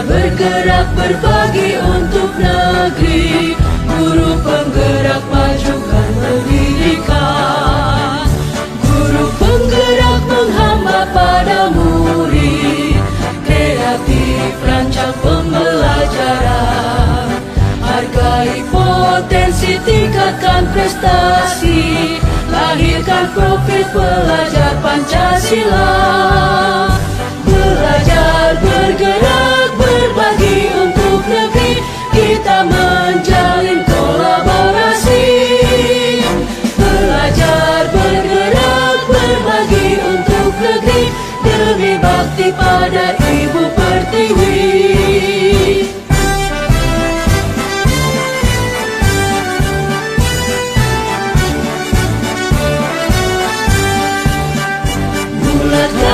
bergerak berbagi untuk negeri, guru penggerak majukan pendidikan, guru penggerak menghamba pada murid, kreatif rancang pembelajaran, hargai potensi, tingkatkan prestasi, lahirkan profil pelajar Pancasila. Belajar, bergerak, berbagi untuk negeri, kita menjalin kolaborasi. Belajar, bergerak, berbagi untuk negeri, demi bakti pada Ibu Pertiwi.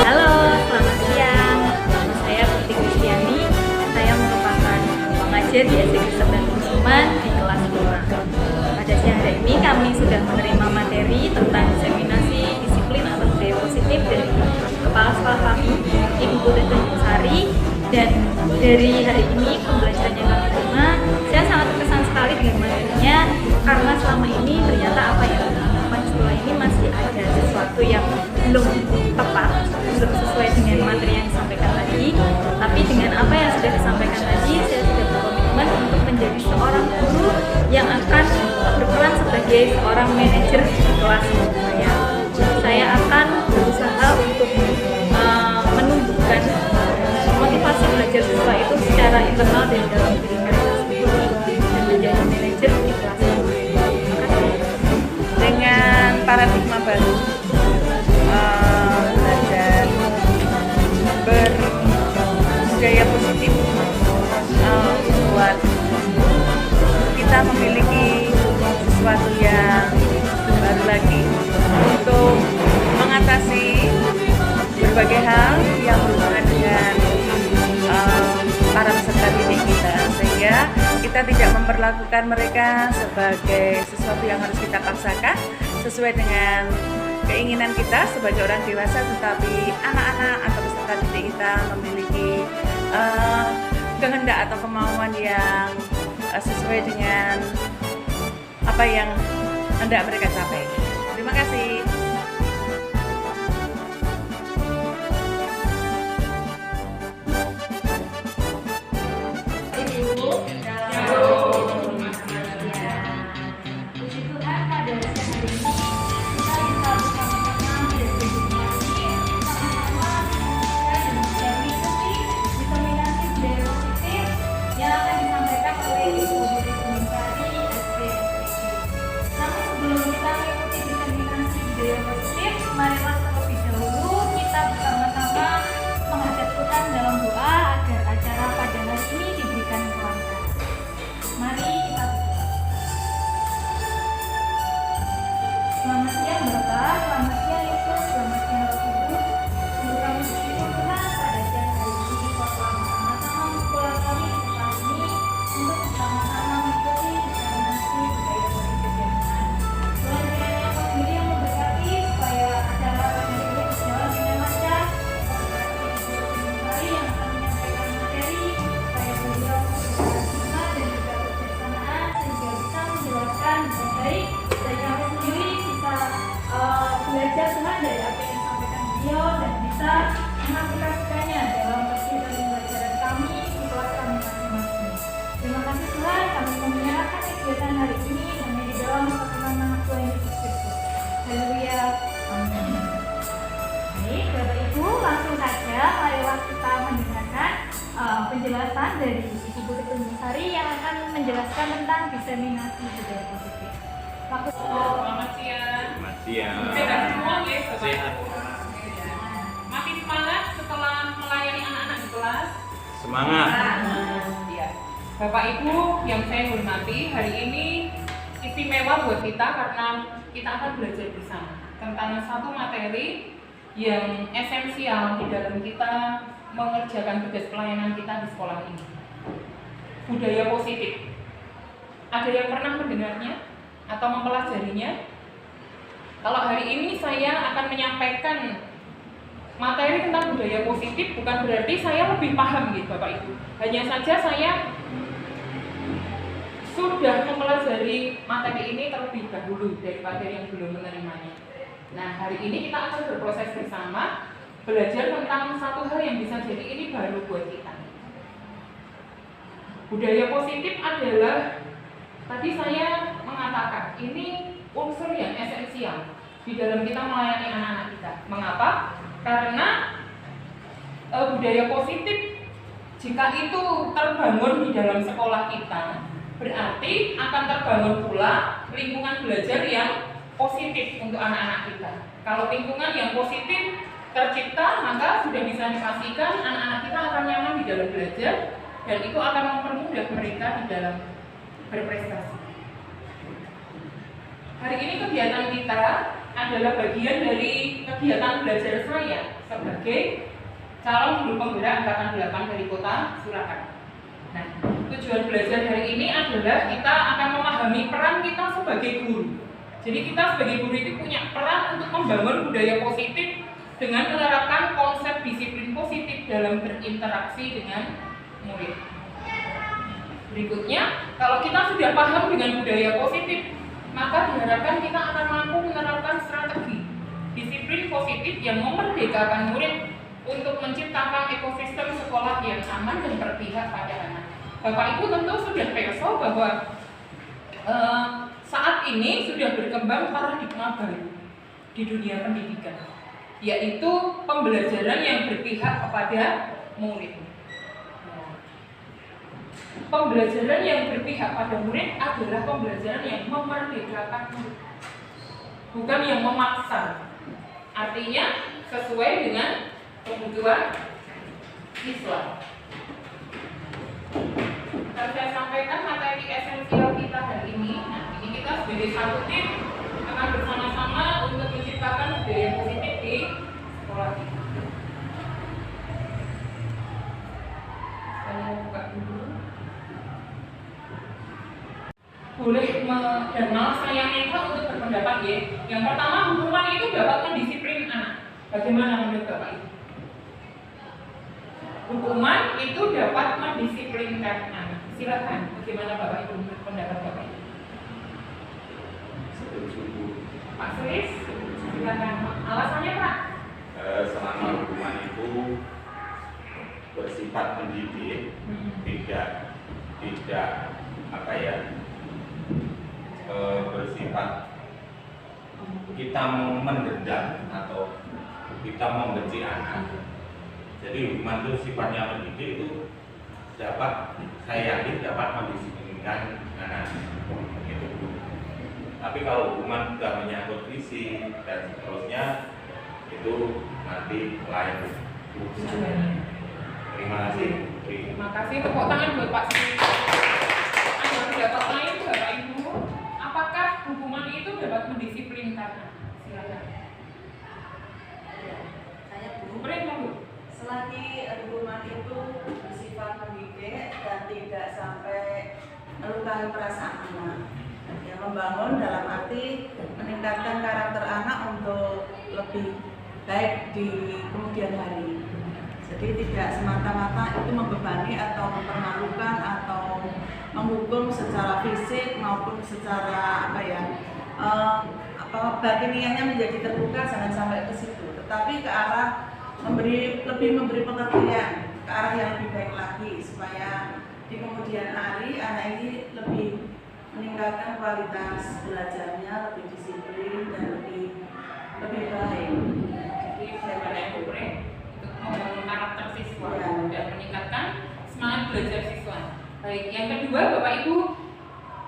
Halo, selamat siang. Nama saya Putri Kristiani. Saya merupakan pengajar di SDG 9 Kusuman di kelas 5. Pada siang hari ini kami sudah menerima materi tentang diseminasi disiplin atau budaya positif dari Kepala Sekolah kami, Ibu Putri Tanjungsari. Dan dari hari ini pembelajaran yang kami terima, saya sangat terkesan sekali dengan materinya, karena selama ini ternyata di sekolah ini masih ada sesuatu yang belum tepat, belum sesuai dengan materi yang disampaikan tadi. Tapi dengan apa yang sudah disampaikan tadi, saya sudah berkomitmen untuk menjadi seorang guru yang akan berperan sebagai seorang manajer di kelas saya. Saya akan berusaha untuk menumbuhkan motivasi belajar siswa itu secara internal dan dalam diri mereka sendiri, dan menjadi manajer di kelas. Dengan paradigma baru, belajar berbudaya positif, buat kita memiliki sesuatu yang baru lagi untuk mengatasi berbagai hal yang berhubungan dengan para peserta didik kita, sehingga kita tidak memperlakukan mereka sebagai sesuatu yang harus kita paksakan sesuai dengan keinginan kita sebagai orang dewasa, tetapi anak-anak atau peserta didik kita memiliki kehendak atau kemauan yang sesuai dengan apa yang hendak mereka capai. Terima kasih. Marilah terlebih dahulu kita bersama-sama menghadap Tuhan dalam doa agar acara pada hari ini diberikan kelancaran. Mari kita berdoa. Selamat siang Bapak, selamat siang Yesus, selamat siang Roh Kudus. Sungguh kami bersyukur Tuhan pada siang hari ini kita telah bersama-sama sekolah kami di sekolah ini untuk bersama-sama mengikuti diseminasi budaya positif yang benar. Tuhan kiranya Kau sendiri yang memberkati supaya acara pada hari ini berjalan dengan lancar. Kami yang akan menyampaikan materi supaya beliau berkesan dan juga kebijaksanaan sehingga bisa menjelaskan dengan baik, dan kami sendiri bisa belajar Tuhan dari apa yang disampaikan beliau dan bisa mengaplikasikannya dalam kegiatan pembelajaran kami di kelas kami masing-masing. Terima kasih Tuhan, kami menyerahkan kegiatan hari ini hanya di dalam perkenan nama Tuhan Yesus Kristus. Haleluya. Amin. Baik, Bapak Ibu, langsung saja marilah kita mendengarkan penjelasan dari Ibu Putri Tanjungsari yang akan menjelaskan tentang diseminasi budaya positif. Selamat siang. Selamat siang. Sehat semua ya, Sehat. Makin semangat setelah melayani anak-anak di kelas. Semangat. Ya. Bapak Ibu yang saya hormati, hari ini istimewa buat kita karena kita akan belajar bersama tentang satu materi yang esensial di dalam kita mengerjakan tugas pelayanan kita di sekolah ini. Budaya positif. Ada yang pernah mendengarnya atau mempelajarinya? Kalau hari ini saya akan menyampaikan materi tentang budaya positif bukan berarti saya lebih paham gitu Bapak Ibu. Hanya saja saya sudah mempelajari materi ini terlebih dahulu daripada yang belum menerimanya. Nah, hari ini kita akan berproses bersama belajar tentang satu hal yang bisa jadi ini baru buat kita. Budaya positif adalah, tadi saya mengatakan, ini unsur yang esensial di dalam kita melayani anak-anak kita. Mengapa? Karena budaya positif jika itu terbangun di dalam sekolah kita, berarti akan terbangun pula lingkungan belajar yang positif untuk anak-anak kita. Kalau lingkungan yang positif tercipta, maka sudah bisa dipastikan anak-anak kita akan nyaman di dalam belajar dan itu akan mempermudah mereka di dalam berprestasi. Hari ini kegiatan kita adalah bagian dari kegiatan belajar saya sebagai calon guru penggerak Angkatan 8 dari Kota Surakarta. Nah, tujuan belajar hari ini adalah kita akan memahami peran kita sebagai guru. Jadi kita sebagai guru itu punya peran untuk membangun budaya positif dengan menerapkan konsep disiplin positif dalam berinteraksi dengan murid. Berikutnya, kalau kita sudah paham dengan budaya positif, maka diharapkan kita akan mampu menerapkan strategi disiplin positif yang memerdekakan murid untuk menciptakan ekosistem sekolah yang aman dan berpihak pada anak. Bapak Ibu tentu sudah perso bahwa saat ini sudah berkembang paradigma baru di dunia pendidikan, yaitu pembelajaran yang berpihak kepada murid. Pembelajaran yang berpihak pada murid adalah pembelajaran yang memerdekakan murid, bukan yang memaksa. Artinya sesuai dengan kebutuhan siswa. Saya sampaikan materi esensial kita hari ini. Nah, ini kita sebagai satu tim akan bersama-sama untuk menciptakan budaya positif di sekolah kita. Saya buka dulu. Boleh dan malah saya minta untuk berpendapat ya. Yang pertama, hukuman itu dapat mendisiplin anak. Bagaimana menurut Bapak Ibu? Hukuman itu dapat mendisiplinkan anak. Silakan, bagaimana Bapak Ibu menurut pendapat Bapak Ibu? Pak Sulis, silakan. Alasannya Pak? Selama hukuman itu bersifat mendidik, tidak apa ya, bersifat kita mendendam atau kita membenci anak. Jadi hukuman itu sifatnya mendidik, itu dapat, saya yakin dapat mendisiplinkan anak. Gitu. Tapi kalau hukuman sudah menyangkut fisik dan seterusnya, itu nanti lain. Terima kasih. Terima kasih. Tepuk tangan buat Pak Sulis. Ada pendapat lain Bapak Ibu? Apakah hukuman itu dapat mendisiplinkan anak? Silakan. Saya Bu. Bu. Selagi hukuman itu bersifat mendidik dan tidak sampai melukai perasaan anak, yang membangun dalam arti meningkatkan karakter anak untuk lebih baik di kemudian hari. Jadi tidak semata-mata itu membebani atau mempermalukan atau menghukum secara fisik maupun secara batiniahnya menjadi terbuka, jangan sampai ke situ. Tetapi ke arah lebih memberi pengertian ke arah yang lebih baik lagi supaya di kemudian hari anak ini lebih meningkatkan kualitas belajarnya, lebih disiplin dan lebih baik. Jadi daripada untuk membangun karakter siswa dan meningkatkan semangat belajar siswa. Baik, yang kedua Bapak Ibu,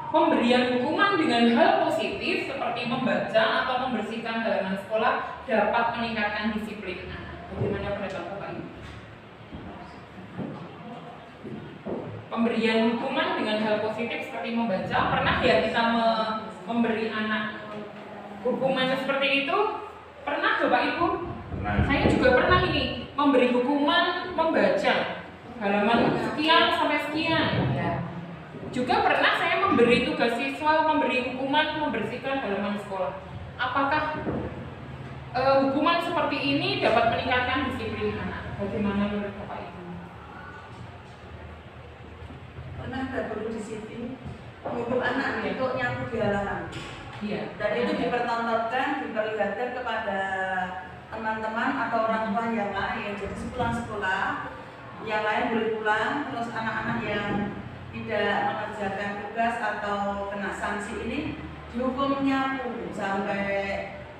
pemberian hukuman dengan hal positif seperti membaca atau membersihkan halaman sekolah dapat meningkatkan disiplin anak. Bagaimana pendapat Bapak Ibu? Pemberian hukuman dengan hal positif seperti membaca, pernah ya kita memberi anak hukuman seperti itu? Pernah Bapak Ibu? Pernah. Saya juga pernah ini memberi hukuman membaca halaman sekian sampai sekian. Ya. Juga pernah saya memberi tugas siswa, memberi hukuman membersihkan halaman sekolah. Apakah hukuman seperti ini dapat meningkatkan disiplin anak. Bagaimana menurut Bapak Ibu? Pernah nggak perlu disiplin menghukum anak untuk nyapu di halaman? Iya. Dan itu dipertontonkan, diperlihatkan kepada teman-teman atau orang tua yang lain. Jadi sepulang sekolah, yang lain boleh pulang, terus anak-anak yang tidak mengerjakan tugas atau kena sanksi ini dihukum nyapu sampai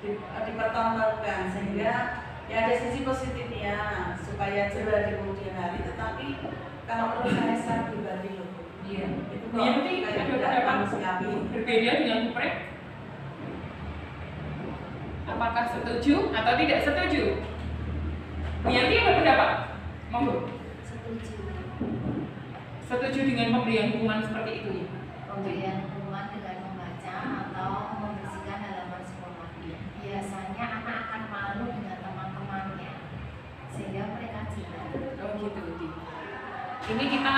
dipertontonkan, sehingga ya ada sisi positifnya supaya jerah di kemudian hari. Tetapi kalau menurut saya pribadi loh, Iya. itu kok Yanti kayak ada tidak pendapat manusiawi. berbeda dengan Buprek? Apakah setuju atau tidak setuju? Yanti ada pendapat? Monggo. Setuju. Setuju dengan pemberian hukuman seperti itu ya? Pemberian hukuman dengan membaca atau membersihkan halaman sekolah. Biasanya anak akan malu dengan teman-temannya, sehingga mereka jinak. Oh gitu, Udi. Ini kita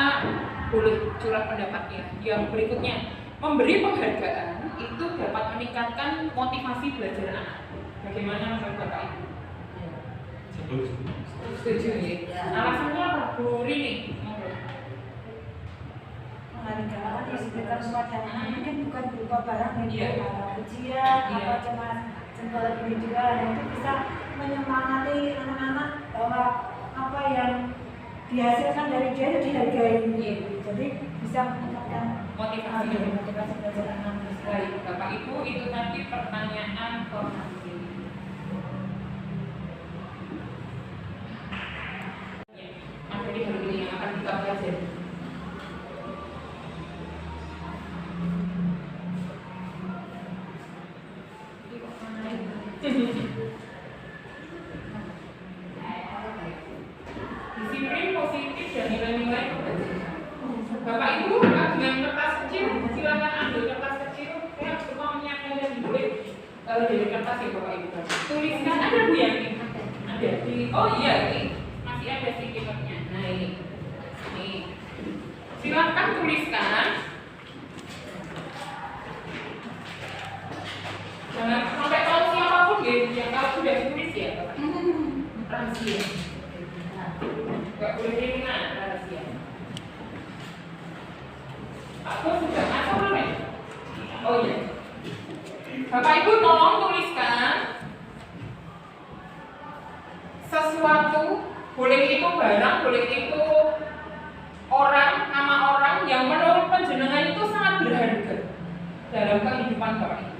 boleh curah pendapatnya. Yang berikutnya, memberi penghargaan itu dapat meningkatkan motivasi belajar anak. Bagaimana menurut Bapak Ibu? Setuju. Setuju ya? Alasannya apa? Bu Rini? Monggo. Menghargai di sekitar suasana anak mungkin bukan berupa barang yang Iya. atau ujian Iya. atau cuma jempol ini juga, nah itu bisa menyemangati anak-anak bahwa apa yang dihasilkan dari dia itu dihargai. Iya. Jadi bisa meningkatkan Motivasi. motivasi belajar anak. Baik, Bapak Ibu, itu tadi pertanyaan koordinasi. Materi hari ini yang akan kita pelajari. Disiplin positif dan nilai-nilai kebajikan. Bapak Ibu, dengan kertas kecil, silakan ambil kertas kecil. Saya cuma menyiapkan dan boleh dari kertas ya Bapak Ibu. Tuliskan, ada Bu Yanti? Ada di. Oh iya, ini masih ada stikernya. Nah ini, silakan tuliskan. Jangan sampai tahu siapapun gitu. Yang kalau sudah ditulis ya Bapak. Rahasia. Gak boleh kriminal, rahasia. Pak Bos sudah masuk belum ya? Oh iya. Bapak Ibu tolong tuliskan sesuatu, boleh itu barang, boleh itu orang, nama orang yang menurut panjenengan itu sangat berharga dalam kehidupan Bapak Ibu.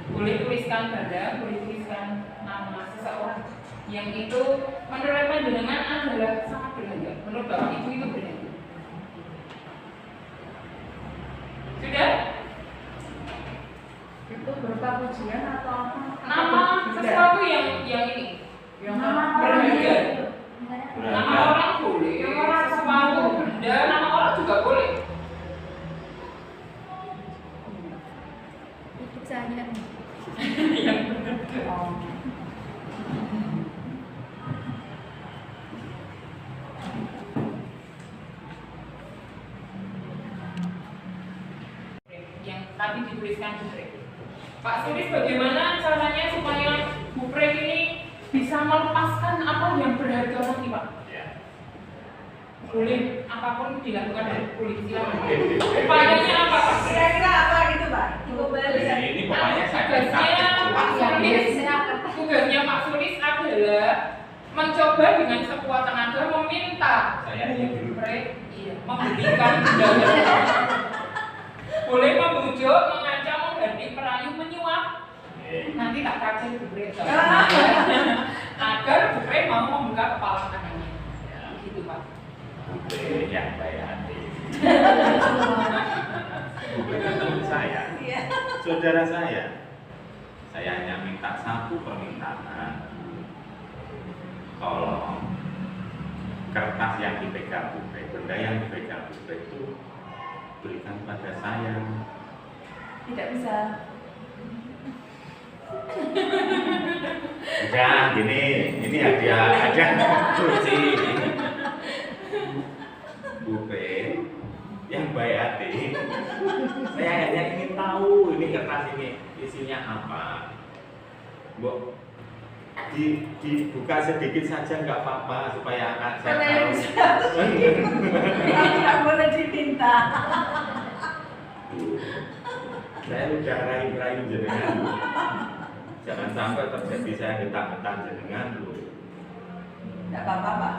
Boleh tuliskan barang, boleh tuliskan nama seseorang yang itu menurut panjenengan adalah sangat berharga. Menurut Bapak Ibu itu berharga. Sudah? Itu berupa pujian atau apa? Nama sesuatu yang ini, yang berharga. Nama orang boleh, sesuatu benda, nama orang juga boleh. Kepercayaan. Yang berharga. Yang tadi dituliskan Buprek. Pak Suris, bagaimana caranya supaya Buprek ini bisa melepaskan apa yang berharga lagi, Pak? Ya. Boleh apapun dilakukan oleh polisi. Upayanya apa, Pak? Kira-kira apa gitu, Pak? Ini pokoknya saya Tugasnya Pak Sulis, tugasnya Pak Sulis adalah mencoba dengan sekuat tenaga meminta Saya yang dulu. Buprek, iya, memberikan benda. Boleh membujuk, mengancam, mengganti, merayu, menyuap. Nanti tak kasih Buprek agar Buprek mau membuka kepala kanannya. Gitu Pak. Buprek yang baik hati. Buprek itu teman saya, Iya. saudara saya. Saya hanya minta satu permintaan. Tolong kertas yang dipegang Buprek, benda yang dipegang Buprek itu berikan pada saya. Tidak bisa. Enggak, ini hadiah kunci. Buprek yang baik hati. Saya hanya ingin tahu ini kertas ini isinya apa. Bu, dibuka sedikit saja nggak apa-apa supaya anak saya tahu. Tidak boleh diminta. Saya udah rayu-rayu jenengan. Jangan sampai terjadi saya getak-getak jenengan dulu. Tidak apa-apa, Pak.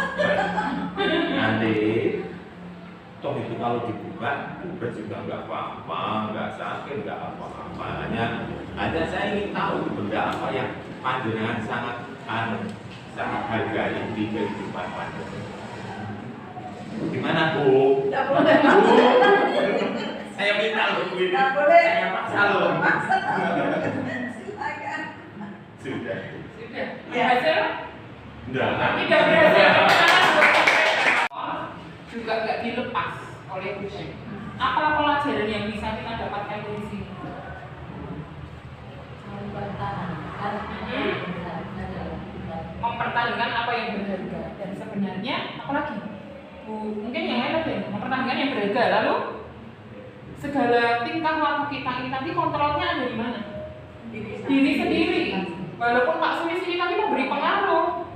Nanti toh itu kalau dibuka juga nggak apa-apa, nggak sakit, nggak apa-apa. Hanya saya ingin tahu benda apa yang panjenengan sangat hargai di kehidupan panjenengan. Gimana, Bu? Tidak boleh, Pak. Saya minta loh, Bu. Tidak boleh. Saya paksa loh. Silakan. Sudah. Sudah. Berhasil? Enggak. Tidak berhasil. Juga nggak dilepas oleh dosen. Apa pelajaran yang bisa kita dapatkan dari sini? Mempertahankan apa yang berharga. Dan sebenarnya apalagi? Mungkin yang lain ada mempertahankan yang berharga. Lalu segala tingkah laku kita ini nanti kontrolnya ada di mana? Diri sendiri. Walaupun Pak Sulis ini nanti memberi pengaruh,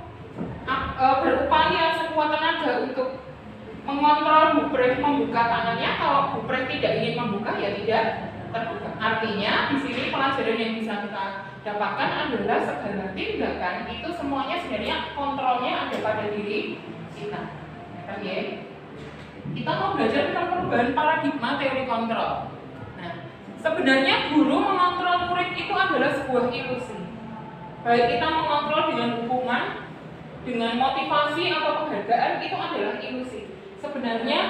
berupaya sekuat tenaga untuk mengontrol buprek membuka tangannya. Kalau buprek tidak ingin membuka ya tidak terbuka. Artinya di sini pelajaran yang bisa kita dapatkan adalah segala tindakan itu semuanya sebenarnya kontrolnya ada pada diri kita. Oke? Kita mau belajar tentang perubahan paradigma teori kontrol. Nah, sebenarnya guru mengontrol murid itu adalah sebuah ilusi. Baik kita mengontrol dengan hukuman, dengan motivasi atau penghargaan itu adalah ilusi. Sebenarnya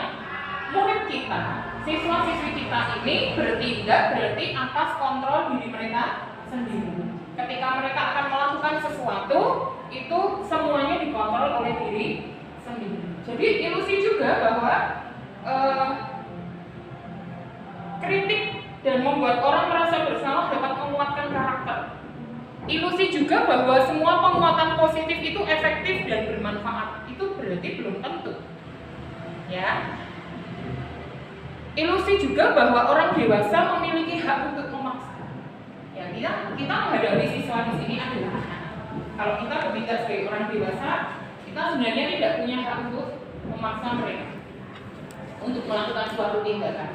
murid kita, siswa-siswi kita ini bertindak berarti atas kontrol diri mereka sendiri. Ketika mereka akan melakukan sesuatu, itu semuanya dikontrol oleh diri sendiri. Jadi ilusi juga bahwa kritik dan membuat orang merasa bersalah dapat menguatkan karakter. Ilusi juga bahwa semua penguatan positif itu efektif dan bermanfaat. Itu berarti belum tentu. Ya. Ilusi juga bahwa orang dewasa memiliki hak untuk memaksa. Ya, kita menghadapi siswa di sini adalah anak. Kalau kita bertindak sebagai orang dewasa, kita sebenarnya tidak punya hak untuk memaksa mereka untuk melakukan suatu tindakan.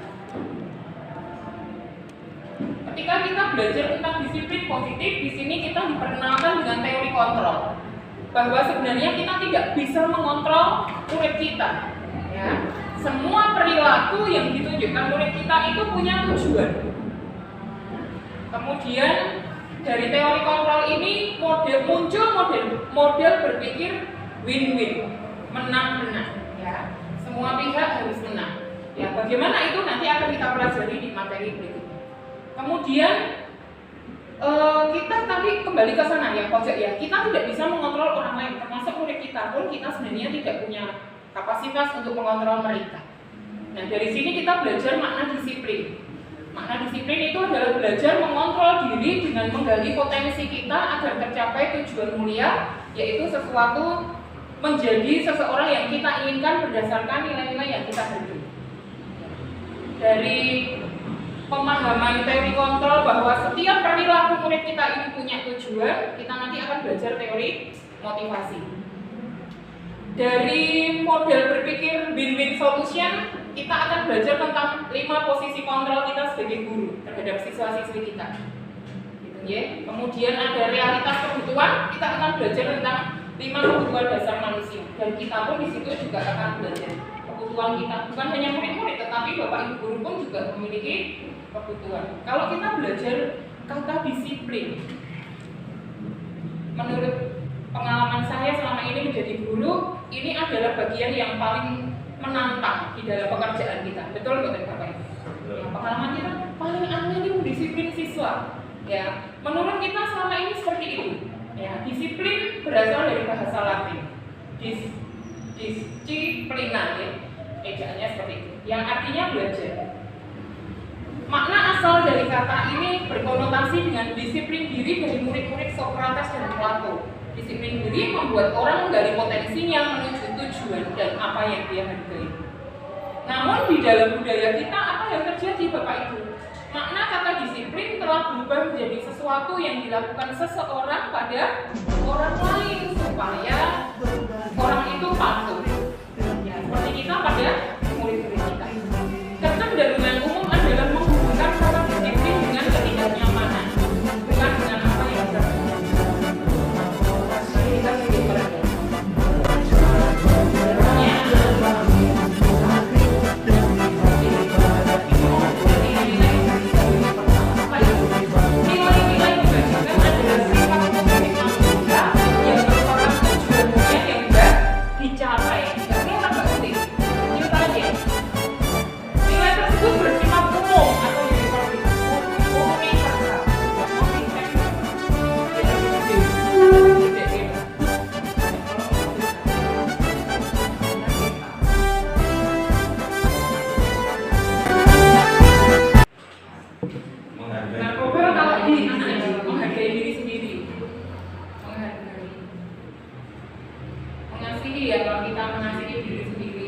Ketika kita belajar tentang disiplin positif, di sini kita diperkenalkan dengan teori kontrol. Bahwa sebenarnya kita tidak bisa mengontrol murid kita. Ya. Semua perilaku yang ditunjukkan murid kita itu punya tujuan. Kemudian dari teori kontrol ini muncul model berpikir win-win, menang-menang. Ya. Semua pihak harus menang. Ya, bagaimana itu nanti akan kita pelajari di materi berikutnya. Kemudian kita tadi kembali ke sana yang pojok ya, kita tidak bisa mengontrol orang lain, termasuk murid kita pun kita sebenarnya tidak punya kapasitas untuk mengontrol mereka. Nah dari sini kita belajar makna disiplin. Makna disiplin itu adalah belajar mengontrol diri dengan menggali potensi kita agar tercapai tujuan mulia, yaitu sesuatu menjadi seseorang yang kita inginkan berdasarkan nilai-nilai yang kita hargai. Dari pemahaman teori kontrol bahwa setiap perilaku murid kita ini punya tujuan, kita nanti akan belajar teori motivasi. Dari model berpikir win-win solution, kita akan belajar tentang 5 posisi kontrol kita sebagai guru terhadap siswa-siswi kita. Gitu ya. Kemudian ada realitas kebutuhan, kita akan belajar tentang 5 kebutuhan dasar manusia. Dan kita pun di situ juga akan belajar kebutuhan kita. Bukan hanya murid-murid, tetapi bapak ibu guru pun juga memiliki kebutuhan. Kalau kita belajar kata disiplin, menurut pengalaman saya selama ini menjadi guru, ini adalah bagian yang paling menantang di dalam pekerjaan kita. Betul betul Bapak Ibu? Ya, pengalaman kita paling aneh itu disiplin siswa. Ya, menurut kita selama ini seperti itu. Ya, disiplin berasal dari bahasa Latin. Disciplina, ya. Ejaannya seperti itu. Yang artinya belajar. Makna asal dari kata ini berkonotasi dengan disiplin diri dari murid-murid Socrates dan Plato. Disiplin diri membuat orang menggali potensinya menuju tujuan dan apa yang dia hargai. Namun di dalam budaya kita apa yang terjadi Bapak Ibu? Makna kata disiplin telah berubah menjadi sesuatu yang dilakukan seseorang pada orang lain supaya orang itu patuh. Ya, seperti kita pada murid-murid kita. Kecenderungan umum adalah menghubungkan kata disiplin dengan ketidaknyamanan, bukan dengan apa yang kita narkoba kalau di menghargai diri sendiri, mengasihi ya, kalau kita mengasihi diri sendiri.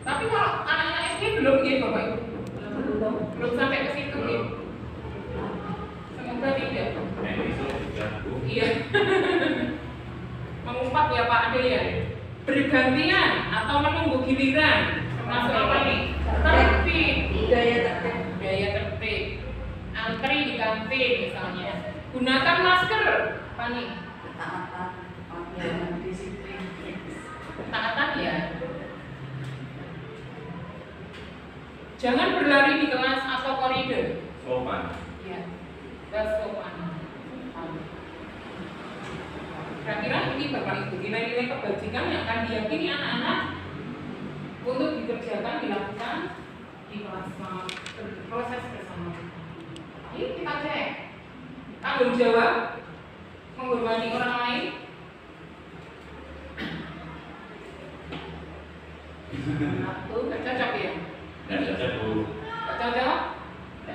Tapi kalau anak-anak SD belum gitu Bapak Ibu, belum sampai ke situ gitu. Semoga tidak. Iya. Mengumpat ya Pak Ade ya. Bergantian atau menunggu giliran. Masuk apa nih? Tertib. Gaya tertib. Antri di kantin misalnya. Gunakan masker. Apa nih? Taatan ya. Jangan berlari di kelas atau koridor. Sopan. Ya. Sopan. Kira-kira ini Bapak Ibu nilai-nilai kebajikan yang akan diyakini anak-anak untuk dikerjakan, dilakukan di kelas proses bersama. Ini kita cek. Tanggung jawab, menghormati orang lain. Gak cocok ya? Gak cocok Bu. Gak cocok?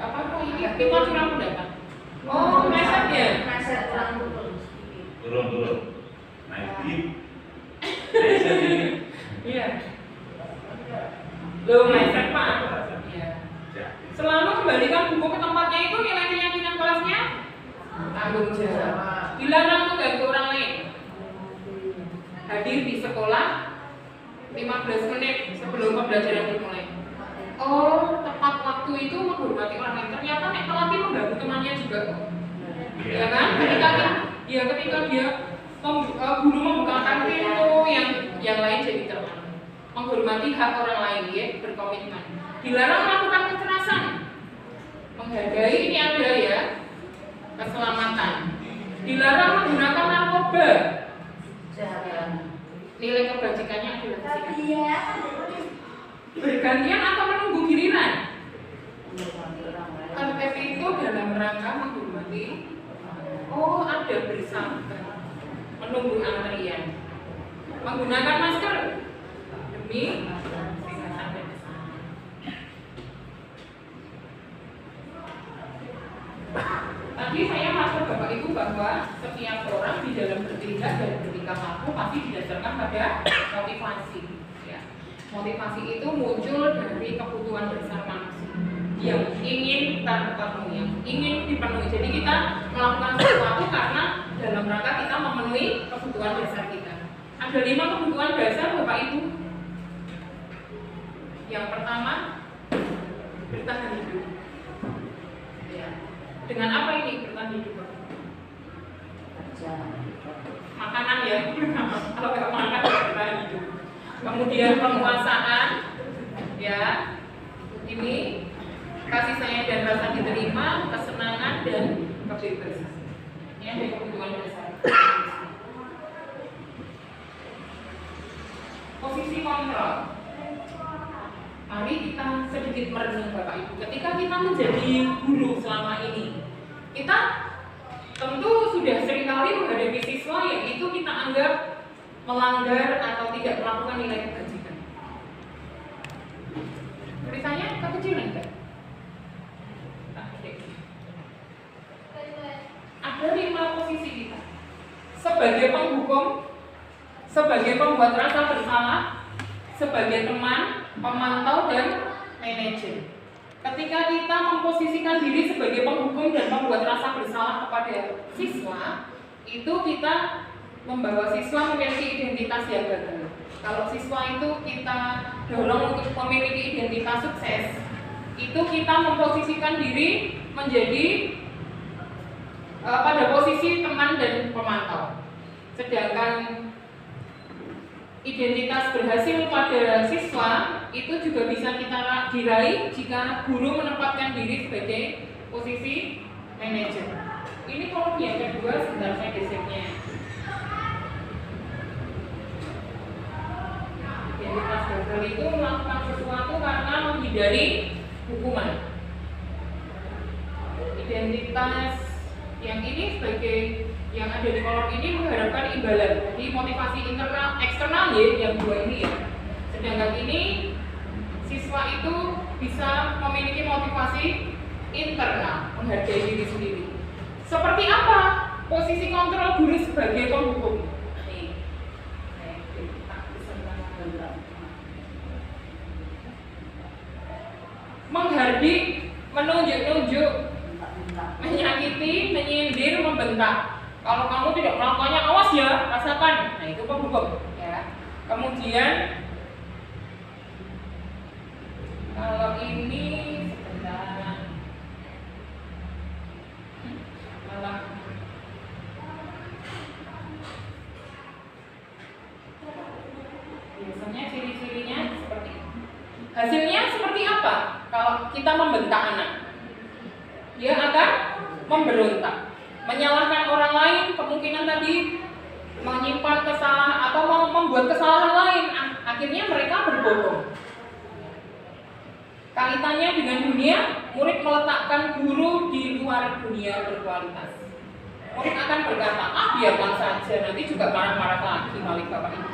Apa kok ini? Kita curang pendapat. Oh, meset ya? Turun. Naik dikit. Naik sedikit. Iya. Loh, mindset Pak. Iya. Selalu kembalikan buku ke tempatnya itu nilai keyakinan kelasnya tanggung jawab. Dilarang mengganggu orang lain. Hadir di sekolah 15 menit sebelum pembelajaran dimulai. Oh, tepat waktu itu menghormati orang lain. Ternyata nek pelatih mengganggu temannya juga kok. Ya kan? Ketika dia guru membukakan pintu, yang lain jadi terang. Menghormati hak orang lain, ya, berkomitmen. Dilarang melakukan kekerasan. Menghargai ini ada ya, keselamatan. Dilarang menggunakan narkoba. Nilai kebajikannya adalah kesinambungan. Bergantian atau menunggu giliran. Tertib itu dalam rangka menghormati. Oh, ada bersantai, menunggu antrian, menggunakan masker demi kesehatan bersama. Tadi saya maksud Bapak Ibu bahwa setiap orang di dalam bertindak dan bertingkah laku pasti didasarkan pada motivasi. Ya. Motivasi itu muncul dari kebutuhan dasar manusia yang ingin terpenuhi, yang ingin dipenuhi. Jadi kita melakukan sesuatu karena dalam rangka kita memenuhi kebutuhan dasar kita. Ada 5 kebutuhan dasar Bapak Ibu. Yang pertama, bertahan hidup. Ya. Dengan apa ini bertahan hidup? Makanan ya. Kalau nggak makan bertahan hidup. Kemudian penguasaan, ya. Ini kasih sayang dan rasa diterima, kesenangan dan kebebasan. Ini ada kebutuhan dasar. Posisi kontrol. Mari kita sedikit merenung Bapak Ibu. Ketika kita menjadi guru selama ini, kita tentu sudah seringkali menghadapi siswa yang itu kita anggap melanggar atau tidak melakukan nilai kebajikan. Tulisannya kekecilan kan? Ada 5 posisi kita. Sebagai penghukum, sebagai pembuat rasa bersalah, sebagai teman, pemantau dan manajer. Ketika kita memposisikan diri sebagai penghukum dan membuat rasa bersalah kepada siswa, itu kita membawa siswa memiliki identitas yang gagal. Kalau siswa itu kita dorong untuk memiliki identitas sukses, itu kita memposisikan diri menjadi pada posisi teman dan pemantau. Sedangkan identitas berhasil pada siswa itu juga bisa kita diraih jika guru menempatkan diri sebagai posisi manajer. Ini kolom yang kedua, sebentar saya gesernya. Identitas gagal itu melakukan sesuatu karena menghindari hukuman. Identitas yang ini sebagai yang ada di kolom ini mengharapkan imbalan. Jadi motivasi internal, eksternal ya, yang dua ini ya. Sedangkan ini siswa itu bisa memiliki motivasi internal, menghargai diri sendiri. Seperti apa posisi kontrol guru sebagai penghukum? Menghardik, menunjuk-nunjuk, menyakiti, menyindir, membentak. Kalau kamu tidak melakukannya, awas ya, rasakan. Nah, itu penghukum ya. Kemudian kalau ini sebentar malah biasanya ciri-cirinya seperti ini. Hasilnya seperti apa? Kalau kita membentak anak, dia akan memberontak, menyalahkan orang lain, kemungkinan tadi menyimpan kesalahan atau membuat kesalahan lain. Akhirnya mereka berbohong. Kaitannya dengan dunia, murid meletakkan guru di luar dunia berkualitas. Murid akan berkata, biarkan saja, nanti juga marah-marah lagi balik Bapak Ibu.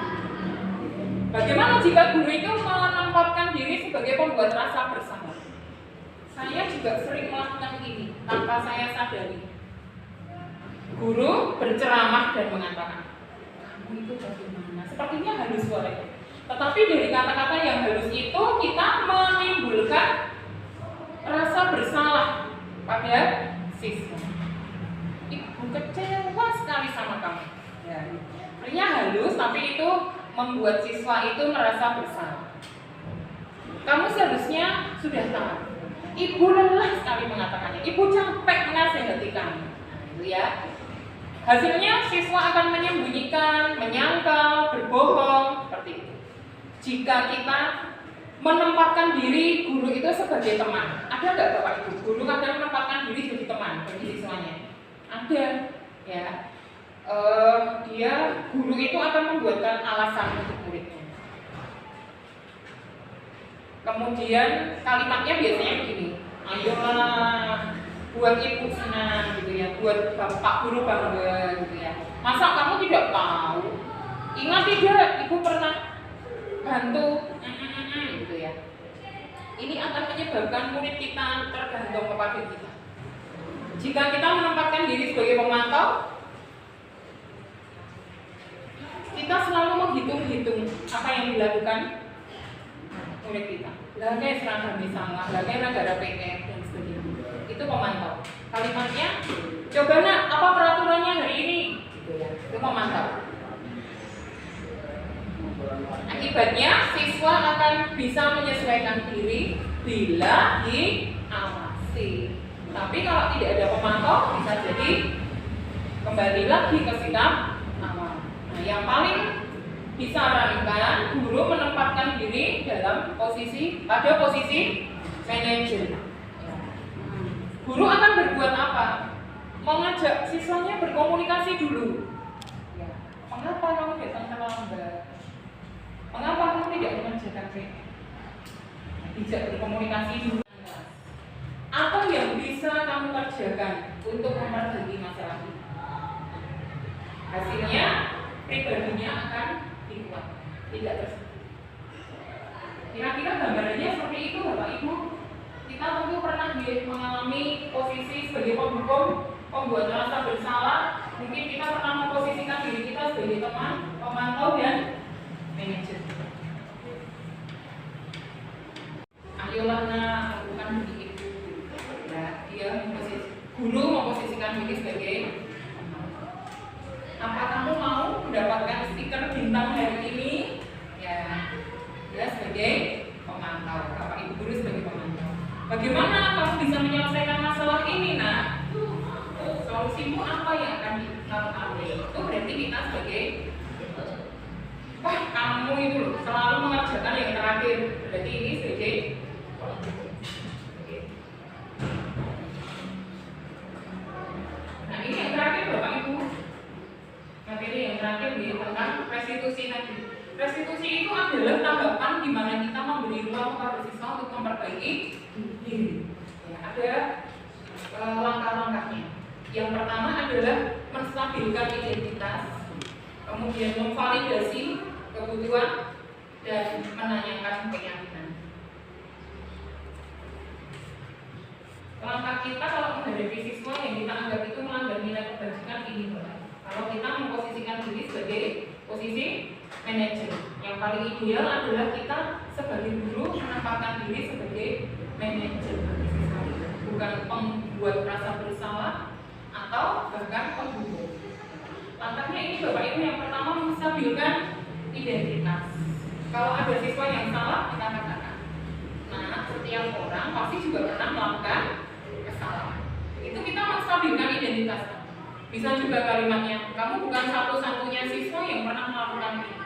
Bagaimana jika guru itu menempatkan diri sebagai pembuat rasa bersalah? Saya juga sering melakukan ini tanpa saya sadari. Guru berceramah dan mengatakan, kamu itu bagaimana? Sepertinya halus suaranya. Tetapi dari kata-kata yang halus itu kita menimbulkan rasa bersalah pada siswa. Ibu kecewa sekali sama kamu. Ya, sebenarnya halus, tapi itu membuat siswa itu merasa bersalah. Kamu seharusnya sudah tahu. Ibu lelah sekali mengatakannya. Ibu capek menasehati kamu. Itu ya. Hasilnya siswa akan menyembunyikan, menyangkal, berbohong seperti itu. Jika kita menempatkan diri guru itu sebagai teman, ada nggak Bapak Ibu? Guru kadang menempatkan diri jadi teman bagi siswanya. Ada, ya. Dia guru itu akan membuatkan alasan untuk muridnya. Kemudian kalimatnya biasanya begini, ayolah buat ibu senang gitu ya, buat bapak guru bangga gitu ya. Masa kamu tidak tahu? Ingat tidak, ibu pernah bantu gitu ya. Ini akan menyebabkan murid kita tergantung kepada kita. Jika kita menempatkan diri sebagai pemantau, kita selalu menghitung-hitung apa yang dilakukan murid kita. Lagai seragam salah, lagai negara PR dan sebagainya. Itu pemantau. Kalimatnya, coba nak, apa peraturannya hari ini? Gitu ya. Itu pemantau. Akibatnya siswa akan bisa menyesuaikan diri bila diawasi. Tapi kalau tidak ada pemantau, bisa jadi kembali lagi ke sikap awal. Nah, yang paling disarankan guru menempatkan diri pada posisi manajer. Guru akan berbuat apa? Mengajak siswanya berkomunikasi dulu. Ya. Mengapa kamu datang terlambat? Mengapa kamu tidak mengerjakan PR? Tidak berkomunikasi dulu. Apa yang bisa kamu kerjakan untuk memperbaiki masalah ini? Hasilnya pribadinya akan dikuat, tidak tersebut. Kira-kira gambarannya seperti itu, Bapak Ibu. Kita tentu pernah mengalami posisi sebagai penghukum, pembuat rasa bersalah. Mungkin kita pernah memposisikan diri kita sebagai teman, pemantau dan manajer. Ayolah nak, lakukan begini. guru memposisikan diri sebagai apa kamu mau mendapatkan stiker bintang hari ini? Ya sebagai pemantau, Bapak Ibu guru sebagai pemantau. Bagaimana kamu bisa menyelesaikan masalah ini, nak? Solusimu apa yang akan kamu ambil? Itu berarti kita sebagai kamu itu selalu mengerjakan yang terakhir. Berarti ini sebagai ini yang terakhir Bapak Ibu. Materi yang terakhir tentang restitusi nanti. Restitusi itu adalah tanggapan di mana kita memberi ruang kepada siswa untuk memperbaiki diri. Ya, ada langkah-langkahnya. Yang pertama adalah menstabilkan identitas, kemudian memvalidasi kebutuhan dan menanyakan keyakinan. Langkah kita kalau menghadapi siswa yang kita anggap itu melanggar nilai kebajikan ini, kalau kita memposisikan diri sebagai posisi manajer, yang paling ideal adalah kita sebagai guru menempatkan diri sebagai manajer, bukan pembuat rasa bersalah atau bahkan penghukum. Langkahnya ini Bapak Ibu, yang pertama menstabilkan identitas. Kalau ada siswa yang salah, kita katakan, nah setiap orang pasti juga pernah melakukan kesalahan. Itu kita menstabilkan identitas. Bisa juga kalimatnya, kamu bukan satu-satunya siswa yang pernah melakukan ini.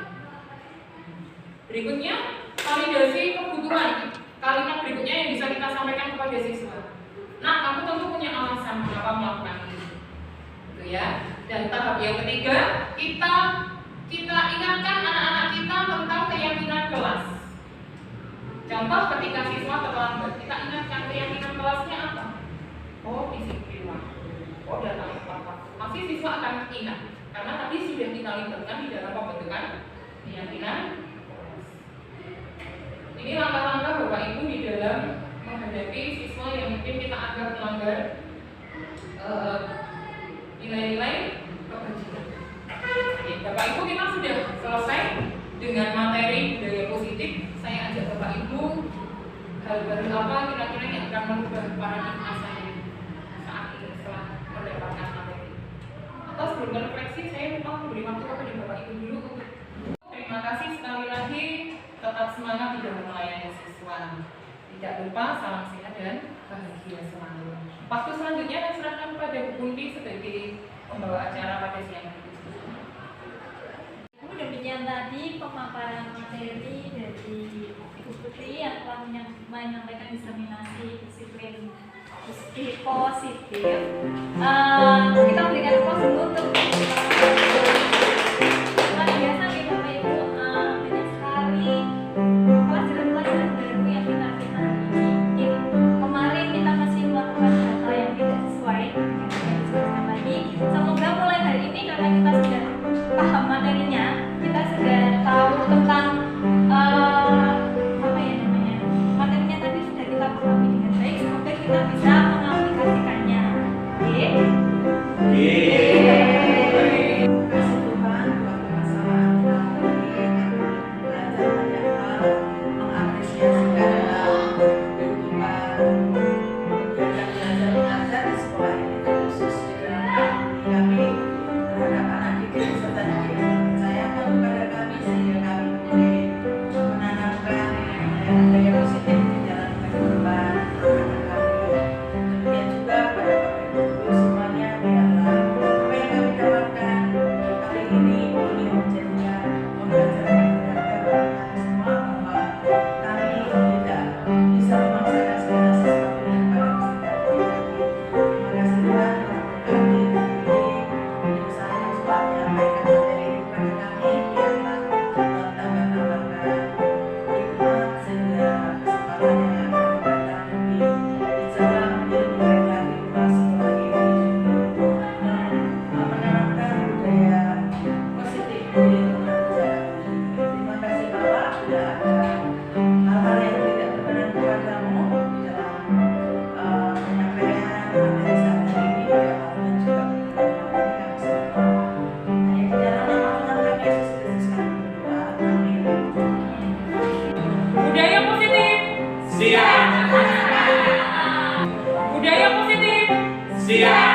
Berikutnya, validasi kebutuhan. Kalimat berikutnya yang bisa kita sampaikan kepada siswa. Nah, kamu tentu punya alasan mengapa melakukan ini. Gitu ya. Dan tahap yang ketiga, kita ingatkan anak-anak kita tentang keyakinan kelas. Contoh ketika siswa terlambat, kita ingatkan keyakinan kelasnya apa? Oh, disiplin waktu. Oh, datang tepat waktu. Pasti siswa akan ingat karena tadi sudah kita libatkan di dalam pembentukan keyakinan kelas. Ini langkah-langkah Bapak Ibu di dalam menghadapi siswa yang mungkin kita anggap melanggar nilai-nilai kebajikan. Bapak Ibu, kita sudah selesai dengan materi budaya positif. Saya ajak Bapak Ibu, hal baru apa kira-kira yang akan merubah paradigma saya saat ini setelah mendapatkan materi. Atau sebelum refleksi, saya mau memberi waktu kepada Bapak Ibu dulu untuk terima kasih sekali lagi, tetap semangat di dalam melayani siswa. Tidak lupa salam sehat dan bahagia selalu. Waktu selanjutnya saya serahkan kepada Bu Kunti sebagai pembawa acara pada siang hari. Demikian tadi pemaparan materi dari Ibu Putri yang telah menyampaikan diseminasi disiplin positif. Kita berikan pos dulu untuk luar biasa nih Bapak Ibu, banyak sekali pelajaran-pelajaran baru yang kita ini. Kemarin kita masih melakukan hal yang tidak sesuai dengan yang disebutkan tadi. Semoga mulai hari ini karena kita sudah paham materinya, kita sudah tahu tentang materinya tadi sudah kita pahami dengan baik. Semoga kita bisa mengaplikasikannya. Kasih Tuhan buat masalah belajar banyak hal, mengapresiasikan dalam kehidupan kegiatan belajar di sekolah ini, khusus di dalam kami terhadap anak didik serta didik yang percayakan kepada kami sehingga kami boleh menanamkan nilai-nilai positif di dalam kehidupan anak kami. Demikian juga pada Bapak Ibu guru semuanya, biarlah apa yang kami dapatkan kali ini boleh menjadikan pembelajaran yang berharga bagi kami semua, bahwa kami tidak bisa memaksakan segala sesuatu yang pada terima kasih Tuhan telah memberkati dan ini usaha yang sudah menyampaikan materi ini kepada kami, biarlah tambah-tambahkan hikmat sehingga kesempatan yang akan datang mungkin dijawab menjadi baik lagi kelas sekolah ini menanamkan budaya positif di lingkungan masyarakat. Terima kasih Bapak, tidak ada hal-hal yang tidak berkenan kepadamu di dalam penyampaian materi saat ini, biarlah Tuhan juga berkati kami semua. Hanya di dalam nama Tuhan kami Yesus Kristus kami berdoa. Amin. Budaya positif. Siap. Budaya positif. Siap.